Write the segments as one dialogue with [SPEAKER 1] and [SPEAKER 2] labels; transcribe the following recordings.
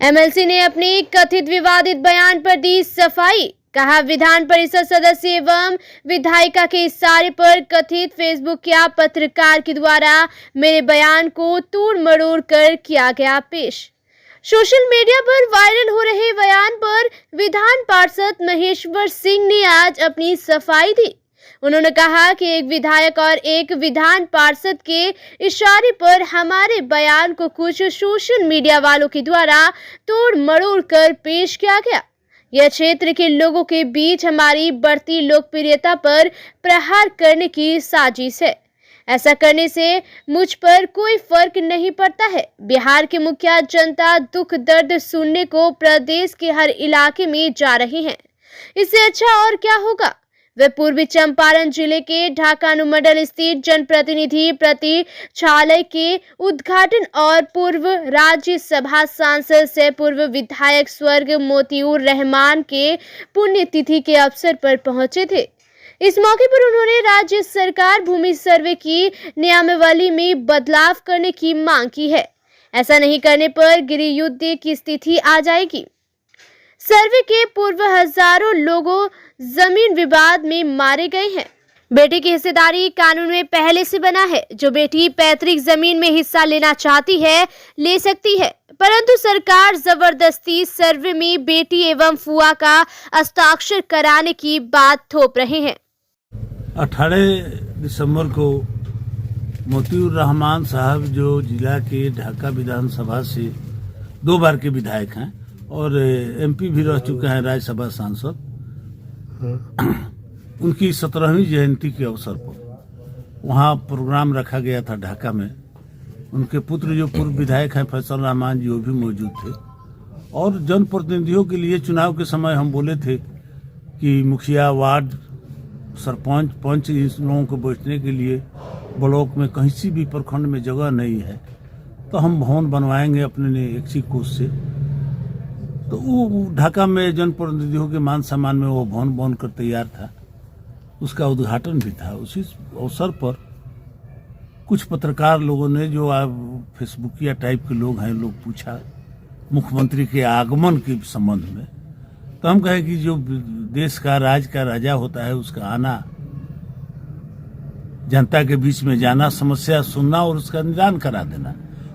[SPEAKER 1] MLC ने अपनी कथित विवादित बयान पर दी सफाई। कहा, विधान परिषद सदस्य एवं विधायिका के इशारे पर कथित फेसबुक या पत्रकार के द्वारा मेरे बयान को तोड़ मरोड़ कर किया गया पेश। सोशल मीडिया पर वायरल हो रहे बयान पर विधान पार्षद महेश्वर सिंह ने आज अपनी सफाई दी। उन्होंने कहा कि एक विधायक और एक विधान पार्षद के इशारे पर हमारे बयान को कुछ सोशल मीडिया वालों के द्वारा तोड़ मरोड़ कर पेश किया गया। यह क्षेत्र के लोगों के बीच हमारी बढ़ती लोकप्रियता पर प्रहार करने की साजिश है। ऐसा करने से मुझ पर कोई फर्क नहीं पड़ता है। बिहार की मुखिया जनता दुख दर्द सुनने को प्रदेश के हर इलाके में जा रही है। इससे अच्छा और क्या होगा। वे पूर्वी चंपारण जिले के ढाका अनुमंडल स्थित जनप्रतिनिधि प्रतिनिधित्व के उद्घाटन और पूर्व राज्यसभा सांसद से पूर्व विधायक स्वर्ग मोतियूर रहमान के पुण्यतिथि के अवसर पर पहुंचे थे। इस मौके पर उन्होंने राज्य सरकार भूमि सर्वे की नियमावली में बदलाव करने की मांग की है। ऐसा नहीं करने पर गृह युद्ध की स्थिति आ जाएगी। सर्वे के पूर्व हजारों लोगों जमीन विवाद में मारे गए हैं। बेटी की हिस्सेदारी कानून में पहले से बना है। जो बेटी पैतृक जमीन में हिस्सा लेना चाहती है ले सकती है, परंतु सरकार जबरदस्ती सर्वे में बेटी एवं फुआ का हस्ताक्षर कराने की बात थोप रहे हैं।
[SPEAKER 2] 18 दिसंबर को मोतियूर रहमान साहब जो जिला के ढाका विधानसभा से 2 बार के विधायक हैं और एमपी भी रह चुके हैं, राज्यसभा सांसद, उनकी 17वीं जयंती के अवसर पर वहाँ प्रोग्राम रखा गया था ढाका में। उनके पुत्र जो पूर्व विधायक हैं फैसल रहमान जी, वो भी मौजूद थे। और जनप्रतिनिधियों के लिए चुनाव के समय हम बोले थे कि मुखिया, वार्ड, सरपंच, पंच, इस लोगों को बैठने के लिए ब्लॉक में कहीं सी भी प्रखंड में जगह नहीं है तो हम भवन बनवाएंगे अपने इच्छित कोष से। तो वो ढाका में जनप्रतिनिधियों के मान सम्मान में वो भवन बनकर तैयार था। उसका उद्घाटन भी था। उसी अवसर पर कुछ पत्रकार लोगों ने, जो फेसबुकिया टाइप के लोग हैं, लोग पूछा मुख्यमंत्री के आगमन के संबंध में। तो हम कहे कि जो देश का राज का राजा होता है उसका आना, जनता के बीच में जाना, समस्या सुनना और उसका निदान करा देना,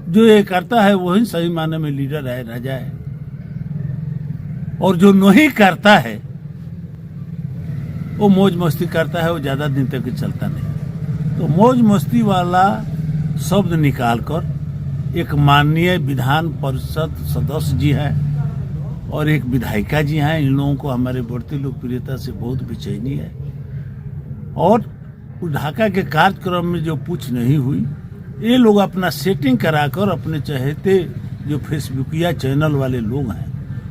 [SPEAKER 2] जो ये करता है वही सही मायने में लीडर है, राजा है। और जो नहीं करता है वो मौज मस्ती करता है, वो ज्यादा दिन तक चलता नहीं। तो मौज मस्ती वाला शब्द निकालकर एक माननीय विधान परिषद सदस्य जी हैं और एक विधायिका जी हैं, इन लोगों को हमारे बढ़ती लोकप्रियता से बहुत बेचैनी है। और ढाका के कार्यक्रम में जो पूछ नहीं हुई, ये लोग अपना सेटिंग कराकर अपने चहेते जो फेसबुकिया चैनल वाले लोग हैं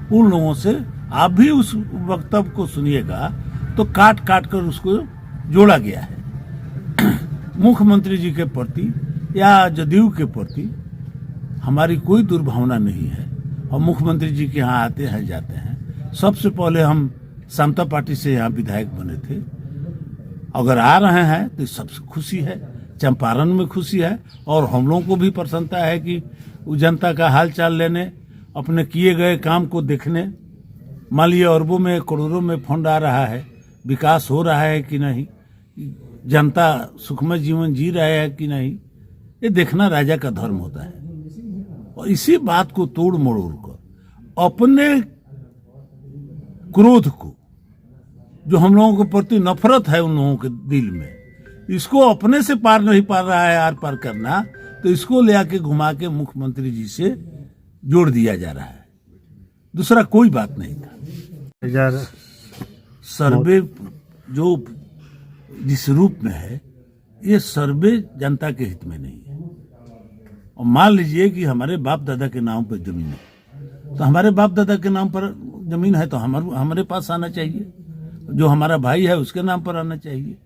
[SPEAKER 2] उन लोगों से, आप भी उस वक्तव्य को सुनिएगा तो काट काट कर उसको जोड़ा गया है। मुख्यमंत्री जी के प्रति या जदयू के प्रति हमारी कोई दुर्भावना नहीं है। हम मुख्यमंत्री जी के यहाँ आते हैं, जाते हैं। सबसे पहले हम समता पार्टी से यहाँ विधायक बने थे। अगर आ रहे हैं तो सबसे खुशी है, चंपारण में खुशी है और हम लोगों को भी प्रसन्नता है कि जनता का हाल चाल लेने, अपने किए गए काम को देखने। मान लीजिए अरबों में करोड़ों में फंड आ रहा है, विकास हो रहा है कि नहीं, जनता सुखमय जीवन जी रहा है कि नहीं, ये देखना राजा का धर्म होता है। और इसी बात को तोड़ मरोड़ कर अपने क्रोध को, जो हम लोगों के प्रति नफरत है उन लोगों के दिल में, इसको अपने से पार नहीं पा रहा है आर पार करना, तो इसको ले आके घुमा के मुख्यमंत्री जी से जोड़ दिया जा रहा है। दूसरा कोई बात नहीं था। सर्वे जो जिस रूप में है, ये सर्वे जनता के हित में नहीं है। और मान लीजिए कि हमारे बाप दादा के नाम पर जमीन है, तो हमारे बाप दादा के नाम पर जमीन है तो हमारे पास आना चाहिए। जो हमारा भाई है उसके नाम पर आना चाहिए।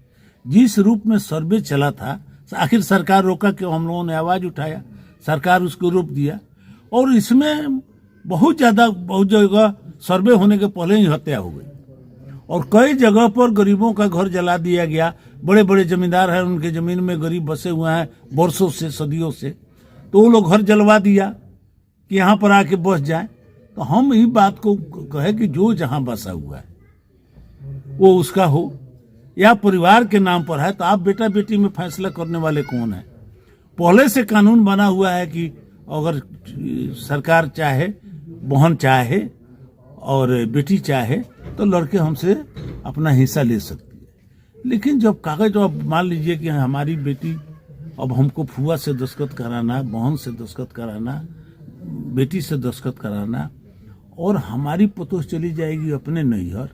[SPEAKER 2] जिस रूप में सर्वे चला था, आखिर सरकार रोका क्यों? हम लोगों ने आवाज उठाया, सरकार उसको रोक दिया। और इसमें बहुत जगह सर्वे होने के पहले ही हत्या हो गई और कई जगह पर गरीबों का घर जला दिया गया। बड़े बड़े जमींदार हैं, उनके जमीन में गरीब बसे हुए हैं वर्षों से, सदियों से, तो वो लोग घर जलवा दिया कि यहाँ पर आके बस जाए। तो हम ये बात को कहे कि जो जहां बसा हुआ है वो उसका हो, या परिवार के नाम पर है तो आप बेटा बेटी में फैसला करने वाले कौन है? पहले से कानून बना हुआ है कि अगर सरकार चाहे, बहन चाहे और बेटी चाहे तो लड़के हमसे अपना हिस्सा ले सकती है। लेकिन जब कागज, अब मान लीजिए कि हमारी बेटी, अब हमको फुआ से दस्तखत कराना, बहन से दस्तखत कराना, बेटी से दस्तखत कराना, और हमारी पतोह चली जाएगी अपने नैहर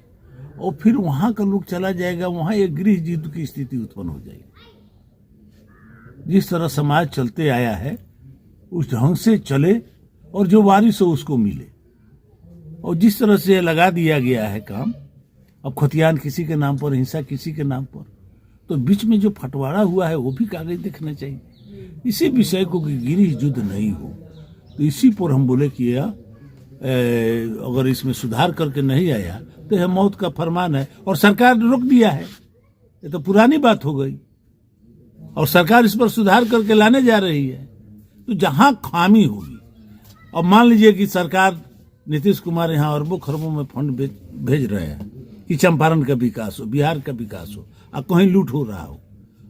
[SPEAKER 2] और फिर वहां का लोग चला जाएगा, वहां एक गृह युद्ध की स्थिति उत्पन्न हो जाएगी। जिस तरह समाज चलते आया है उस ढंग से चले और जो वारिस हो उसको मिले। और जिस तरह से लगा दिया गया है काम, अब खतियान किसी के नाम पर, हिंसा किसी के नाम पर, तो बीच में जो फटवाड़ा हुआ है वो भी कागज देखना चाहिए। इसी विषय को कि गृह युद्ध नहीं हो, तो इसी पर हम बोले कि अगर इसमें सुधार करके नहीं आया तो यह मौत का फरमान है। और सरकार ने रोक दिया है, ये तो पुरानी बात हो गई, और सरकार इस पर सुधार करके लाने जा रही है। तो जहां खामी होगी, अब मान लीजिए कि सरकार, नीतीश कुमार यहाँ अरबों खरबों में फंड भेज रहे हैं कि चंपारण का विकास हो, बिहार का विकास हो, और कहीं लूट हो रहा हो,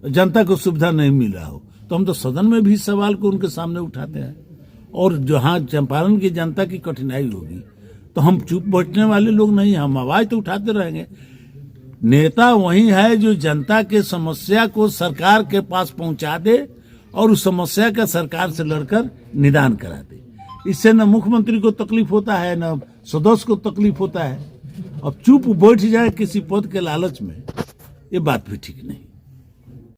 [SPEAKER 2] जनता को सुविधा नहीं मिल रहा हो, तो हम तो सदन में भी सवाल को उनके सामने उठाते हैं। और जहाँ चंपारण की जनता की कठिनाई होगी तो हम चुप बैठने वाले लोग नहीं, हम आवाज तो उठाते रहेंगे। नेता वही है जो जनता के समस्या को सरकार के पास पहुंचा दे और उस समस्या का सरकार से लड़कर निदान करा दे। इससे न मुख्यमंत्री को तकलीफ होता है, न सदस्य को तकलीफ होता है। अब चुप बैठ जाए किसी पद के लालच में, ये बात भी ठीक नहीं।